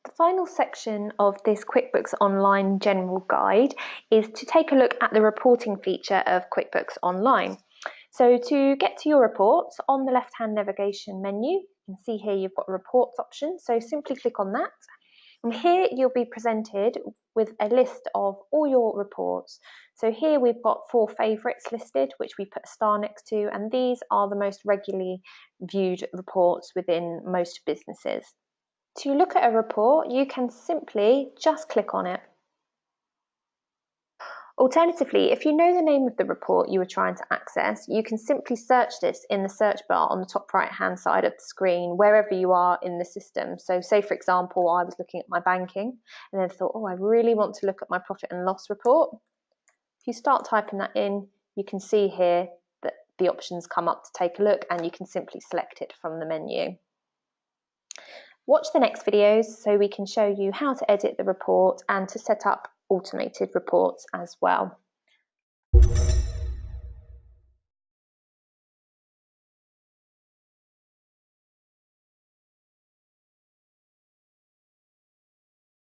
The final section of this QuickBooks Online general guide is to take a look at the reporting feature of QuickBooks Online. So to get to your reports, on the left-hand navigation menu, you can see here you've got a reports option, so simply click on that. And here you'll be presented with a list of all your reports. So here we've got 4 favourites listed, which we put a star next to, and these are the most regularly viewed reports within most businesses. To look at a report, you can simply just click on it. Alternatively, if you know the name of the report you are trying to access, you can simply search this in the search bar on the top right-hand side of the screen, wherever you are in the system. So say, for example, I was looking at my banking and then thought, oh, I really want to look at my profit and loss report. If you start typing that in, you can see here that the options come up to take a look, and you can simply select it from the menu. Watch the next videos so we can show you how to edit the report and to set up automated reports as well.